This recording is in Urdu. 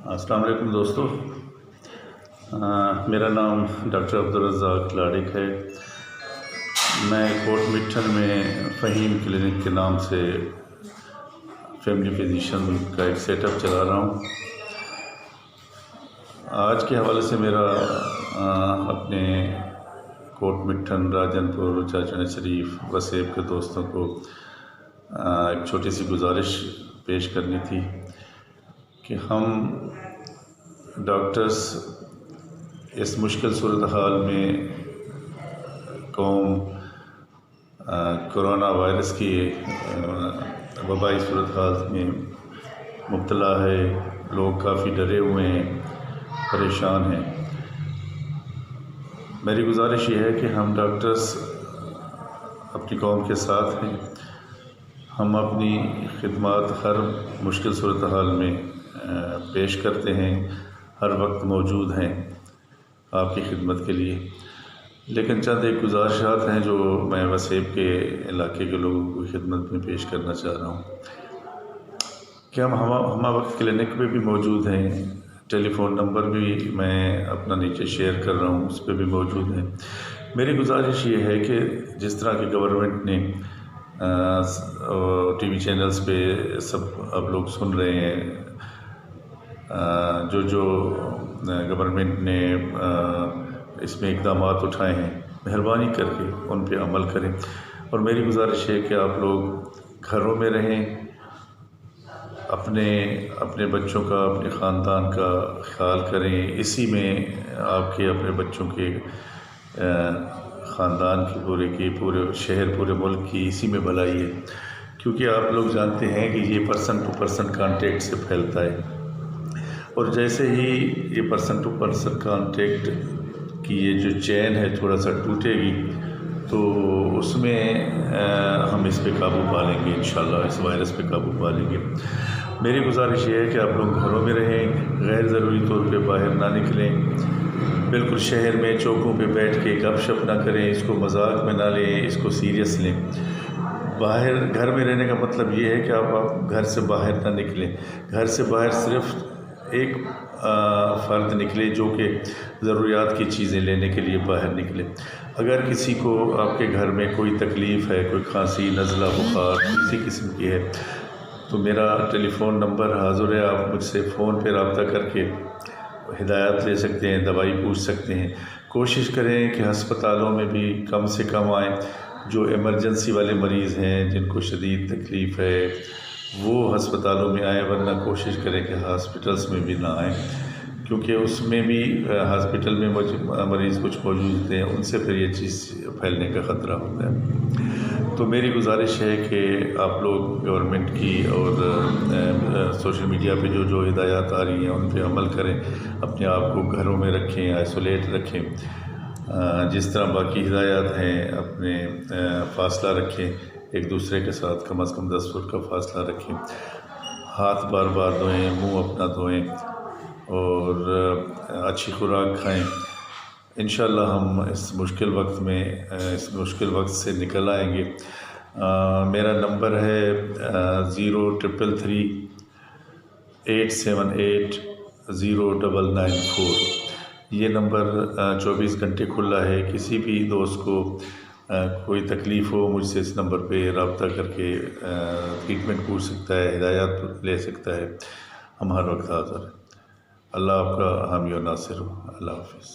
السلام علیکم دوستو، میرا نام ڈاکٹر عبدالرزاق لاڑق ہے۔ میں کوٹ مٹھن میں فہیم کلینک کے نام سے فیملی فزیشین کا ایک سیٹ اپ چلا رہا ہوں۔ آج کے حوالے سے میرا اپنے کوٹ مٹھن، راجن پور، چاچڑ شریف، وسیب کے دوستوں کو ایک چھوٹی سی گزارش پیش کرنی تھی کہ ہم ڈاکٹرز اس مشکل صورتحال میں قوم کرونا وائرس کی وبائی صورتحال میں مبتلا ہے، لوگ کافی ڈرے ہوئے ہیں، پریشان ہیں۔ میری گزارش یہ ہے کہ ہم ڈاکٹرز اپنی قوم کے ساتھ ہیں، ہم اپنی خدمات ہر مشکل صورتحال میں پیش کرتے ہیں، ہر وقت موجود ہیں آپ کی خدمت کے لیے۔ لیکن چند ایک گزارشات ہیں جو میں وسیب کے علاقے کے لوگوں کی خدمت میں پیش کرنا چاہ رہا ہوں کہ ہم وقت کلینک پہ بھی موجود ہیں، ٹیلی فون نمبر بھی میں اپنا نیچے شیئر کر رہا ہوں، اس پہ بھی موجود ہیں۔ میری گزارش یہ ہے کہ جس طرح کہ گورنمنٹ نے ٹی وی چینلز پہ سب آپ لوگ سن رہے ہیں، جو گورنمنٹ نے اس میں اقدامات اٹھائے ہیں، مہربانی کر کے ان پہ عمل کریں۔ اور میری گزارش ہے کہ آپ لوگ گھروں میں رہیں، اپنے بچوں کا، اپنے خاندان کا خیال کریں۔ اسی میں آپ کے اپنے بچوں کے، خاندان کی پورے شہر، پورے ملک کی اسی میں بھلائی ہے، کیونکہ آپ لوگ جانتے ہیں کہ یہ پرسن ٹو پرسن کانٹیکٹ سے پھیلتا ہے، اور جیسے ہی یہ پرسن ٹو پرسن کانٹیکٹ کی یہ جو چین ہے تھوڑا سا ٹوٹے گی تو اس میں ہم اس پہ قابو پا لیں گے، انشاءاللہ اس وائرس پہ قابو پا لیں گے۔ میری گزارش یہ ہے کہ آپ لوگ گھروں میں رہیں، غیر ضروری طور پہ باہر نہ نکلیں، بالکل شہر میں چوکوں پہ بیٹھ کے گپ شپ نہ کریں، اس کو مذاق میں نہ لیں، اس کو سیریس لیں۔ گھر میں رہنے کا مطلب یہ ہے کہ آپ گھر سے باہر نہ نکلیں، گھر سے باہر صرف ایک فرد نکلے جو کہ ضروریات کی چیزیں لینے کے لیے باہر نکلے۔ اگر کسی کو آپ کے گھر میں کوئی تکلیف ہے، کوئی کھانسی، نزلہ، بخار کسی قسم کی ہے تو میرا ٹیلی فون نمبر حاضر ہے، آپ مجھ سے فون پہ رابطہ کر کے ہدایات لے سکتے ہیں، دوائی پوچھ سکتے ہیں۔ کوشش کریں کہ ہسپتالوں میں بھی کم سے کم آئیں، جو ایمرجنسی والے مریض ہیں، جن کو شدید تکلیف ہے، وہ ہسپتالوں میں آئیں، ورنہ کوشش کریں کہ ہاسپٹلس میں بھی نہ آئیں، کیونکہ اس میں بھی ہاسپٹل میں مریض کچھ موجود ہوتے ہیں، ان سے پھر یہ چیز پھیلنے کا خطرہ ہوتا ہے۔ تو میری گزارش ہے کہ آپ لوگ گورنمنٹ کی اور سوشل میڈیا پہ جو ہدایات آ رہی ہیں ان پہ عمل کریں، اپنے آپ کو گھروں میں رکھیں، آئسولیٹ رکھیں، جس طرح باقی ہدایات ہیں، اپنے فاصلہ رکھیں، ایک دوسرے کے ساتھ کم از کم 10 فٹ کا فاصلہ رکھیں، ہاتھ بار بار دھوئیں، منہ اپنا دھوئیں، اور اچھی خوراک کھائیں۔ انشاءاللہ ہم اس مشکل وقت سے نکل آئیں گے۔ میرا نمبر ہے 0333 878 0994۔ یہ نمبر 24 گھنٹے کھلا ہے، کسی بھی دوست کو کوئی تکلیف ہو مجھ سے اس نمبر پہ رابطہ کر کے ٹریٹمنٹ پوچھ سکتا ہے، ہدایات لے سکتا ہے، ہم ہر وقت حاضر ہیں۔ اللہ آپ کا حامی و ناصر ہو۔ اللہ حافظ۔